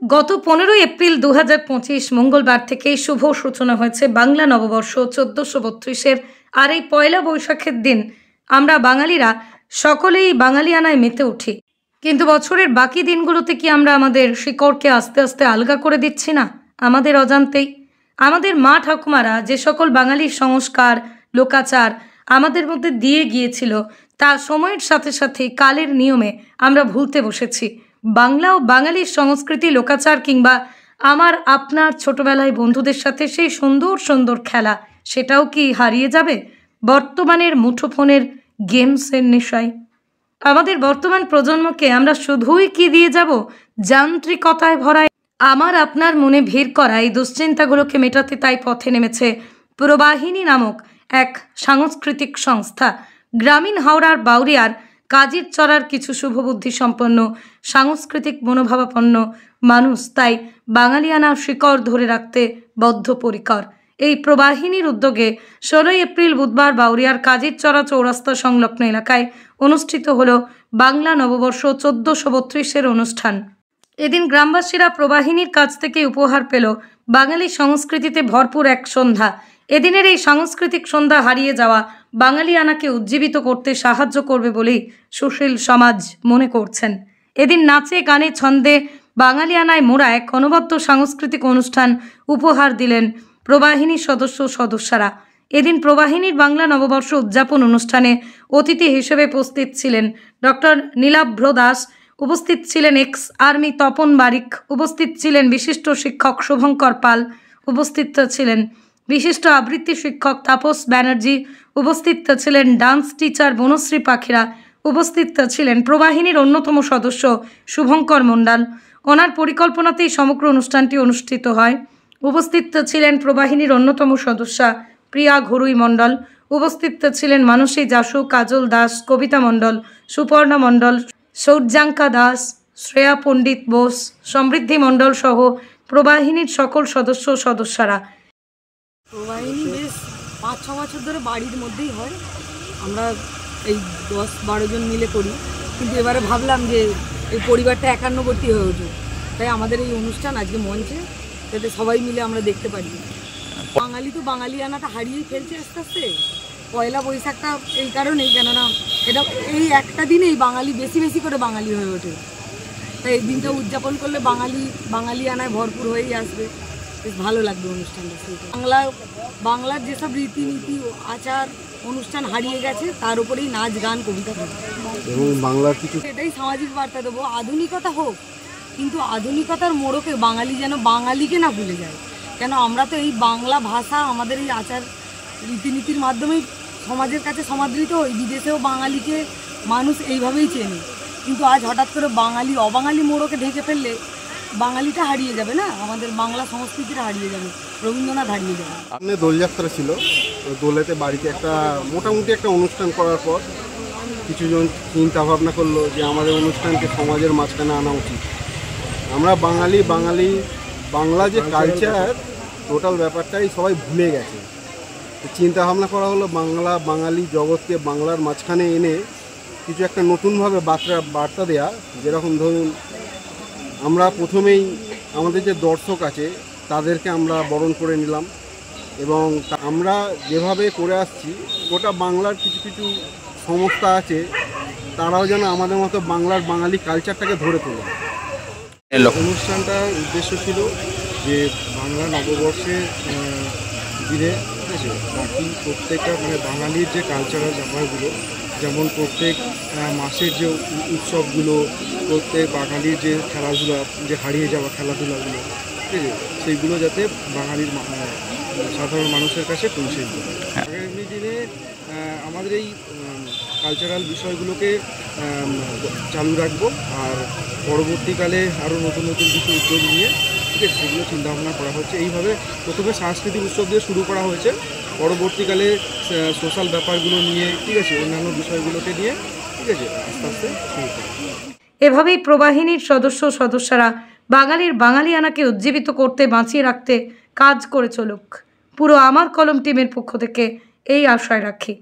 গত 15 এপ্রিল 2025 মঙ্গলবার থেকে শুভ সূচনা হয়েছে বাংলা নববর্ষ 1432-এর। আর এই পয়লা বৈশাখের দিন আমরা বাঙালিরা সকলেই বাঙালিয়ানায় মেতে উঠি। কিন্তু বছরের বাকি দিনগুলোতে কি আমরা আমাদের শিকড়কে আস্তে আস্তে আলগা করে দিচ্ছি না? আমাদের অজান্তেই আমাদের মা ঠাকুমারা যে সকল বাঙালির সংস্কার, লোকাচার আমাদের মধ্যে দিয়ে গিয়েছিল, তা সময়ের সাথে সাথে কালের নিয়মে আমরা ভুলতে বসেছি। বাংলা ও বাঙালির সংস্কৃতি, লোকাচার কিংবা আমার আপনার ছোটবেলায় বন্ধুদের সাথে সেই সুন্দর সুন্দর খেলা, সেটাও কি হারিয়ে যাবে বর্তমানের মুঠোফোনের গেমসের নেশায়? আমাদের বর্তমান প্রজন্মকে আমরা শুধুই কি দিয়ে যাব? যান্ত্রিকতায় ভরা আমার আপনার মনে ভিড় করা এই দুশ্চিন্তাগুলোকে মেটাতে তাই পথে নেমেছে প্রবাহিনী নামক এক সাংস্কৃতিক সংস্থা। গ্রামীণ হাওড়ার বাউরিয়ার কাজীর চড়ার কিছু শুভবুদ্ধি সম্পন্ন সাংস্কৃতিক মনোভাবাপন্ন মানুষ তাই বাঙালিয়ানার শিকড় ধরে রাখতে বদ্ধপরিকর। এই প্রবাহিনীর উদ্যোগে 16 এপ্রিল বুধবার বাউরিয়ার কাজীর চড়া চৌরাস্তা সংলগ্ন এলাকায় অনুষ্ঠিত হল বাংলা নববর্ষ 1432-এর অনুষ্ঠান। এদিন গ্রামবাসীরা প্রবাহিনীর কাছ থেকে উপহার পেল বাঙালি সংস্কৃতিতে ভরপুর এক সন্ধ্যা। এদিনের এই সাংস্কৃতিক সন্ধ্যা হারিয়ে যাওয়া বাঙালিয়ানাকে উজ্জীবিত করতে সাহায্য করবে বলেই সুশীল সমাজ মনে করছেন। এদিন নাচে গানে ছন্দে বাঙালিয়ানায় মোড়া এক অনবদ্য সাংস্কৃতিক অনুষ্ঠান উপহার দিলেন প্রবাহিনীর সদস্যরা। এদিন প্রবাহিনীর বাংলা নববর্ষ উদযাপন অনুষ্ঠানে অতিথি হিসেবে উপস্থিত ছিলেন ডক্টর নীলাভ্র দাস, উপস্থিত ছিলেন এক্স আর্মি তপন বারিক, উপস্থিত ছিলেন বিশিষ্ট শিক্ষক শুভঙ্কর পাল, উপস্থিত ছিলেন বিশিষ্ট আবৃত্তি শিক্ষক তাপস ব্যানার্জি, উপস্থিত ছিলেন ডান্স টিচার বনশ্রী পাখিরা, উপস্থিত ছিলেন প্রবাহিনীর অন্যতম সদস্য শুভঙ্কর মণ্ডল। ওনার পরিকল্পনাতেই সমগ্র অনুষ্ঠানটি অনুষ্ঠিত হয়। উপস্থিত ছিলেন প্রবাহিনীর অন্যতম সদস্যা প্রিয়া ঘরুই মণ্ডল, উপস্থিত ছিলেন মানসী যাসু, কাজল দাস, কবিতা মণ্ডল, সুপর্ণা মণ্ডল, সৌর্যাঙ্কা দাস, শ্রেয়া পণ্ডিত বোস, সমৃদ্ধি মণ্ডল সহ প্রবাহিনীর সকল সদস্যরা। প্রবাহিনী বেশ 5-6 বছর ধরে বাড়ির মধ্যেই হয়, আমরা এই 10-12 জন মিলে করি। কিন্তু এবারে ভাবলাম যে এই পরিবারটা একান্নবর্তী হয়ে উঠুক, তাই আমাদের এই অনুষ্ঠান আজকে মঞ্চে, যাতে সবাই মিলে আমরা দেখতে পারি। বাঙালি তো বাঙালিয়ানাটা হারিয়েই ফেলছে আস্তে আস্তে। পয়লা বৈশাখটা এই কারণেই, কেননা এটা এই একটা দিনেই বাঙালি বেশি করে বাঙালি হয়ে ওঠে, তাই এই দিনটা উদযাপন করলে বাঙালিয়ানায় ভরপুর হয়েই আসবে। বেশ ভালো লাগবে অনুষ্ঠানটা। বাংলার যেসব রীতিনীতি আচার অনুষ্ঠান হারিয়ে গেছে, তার উপরেই নাচ গান কবিতা থাকে এবং বাংলার কিছু, এটাই সামাজিক বার্তা দেবো। আধুনিকতা হোক, কিন্তু আধুনিকতার মোড়কে বাঙালি যেন বাঙালিকে না ভুলে যায়। কেন আমরা তো এই বাংলা ভাষা, আমাদের এই আচার রীতিনীতির মাধ্যমেই সমাজের কাছে সমাদৃত হই। বিদেশেও বাঙালিকে মানুষ এইভাবেই চেনে, কিন্তু আজ হঠাৎ করে বাঙালি অবাঙালি মোড়কে ঢেকে ফেললে বাঙালিটা হারিয়ে যাবে না, আমাদের বাংলা সংস্কৃতিটা হারিয়ে যাবে, রবীন্দ্রনাথ হারিয়ে যাবে। আপনি দোলযাত্রা ছিল, দোলেতে বাড়িতে একটা মোটামুটি একটা অনুষ্ঠান করার পর কিছুজন চিন্তা ভাবনা করলো যে আমাদের অনুষ্ঠানকে সমাজের মাঝখানে আনা উচিত। আমরা বাঙালি বাংলা যে কালচার, টোটাল ব্যাপারটাই সবাই ভুলে গেছে। চিন্তা ভাবনা করা হলো বাঙালি জগৎকে বাংলার মাঝখানে এনে কিছু একটা নতুনভাবে বার্তা দেয়া। যেরকম ধরুন, আমরা প্রথমেই আমাদের যে দর্শক আছে তাদেরকে আমরা বরণ করে নিলাম, এবং আমরা যেভাবে করে আসছি গোটা বাংলার কিছু সংস্থা আছে, তারাও যেন আমাদের মতো বাঙালি কালচারটাকে ধরে তোলে। অনুষ্ঠানটার উদ্দেশ্য ছিল যে বাংলা নববর্ষের দিনে, ঠিক আছে, বাকি প্রত্যেকটা বাঙালির যে কালচারাল ব্যাপারগুলো, যেমন প্রত্যেক মাসের যে উৎসবগুলো, প্রত্যেক বাঙালির যে খেলাধুলা, যে হারিয়ে যাওয়া খেলাধুলাগুলো, ঠিক আছে, সেইগুলো যাতে বাঙালির সাধারণ মানুষের কাছে পৌঁছে দিতে পারে। আগামী দিনে আমাদের এই কালচারাল বিষয়গুলোকে চালু রাখবো, আর পরবর্তীকালে আরও নতুন কিছু উদ্যোগ নিয়ে, ঠিক আছে, সেগুলো চিন্তাভাবনা করা হচ্ছে। এইভাবে প্রথমে সাংস্কৃতিক উৎসব দিয়ে শুরু করা হয়েছে, পরবর্তীকালে সোশ্যাল ব্যাপারগুলো নিয়ে, ঠিক আছে, অন্যান্য বিষয়গুলোকে নিয়ে, ঠিক আছে, আস্তে আস্তে শুরু করা। এভাবেই প্রবাহিনীর সদস্যরা বাঙালিয়ানাকে উজ্জীবিত করতে, বাঁচিয়ে রাখতে কাজ করে চলুক। পুরো আমার কলম টিমের পক্ষ থেকে এই আশায় রাখি।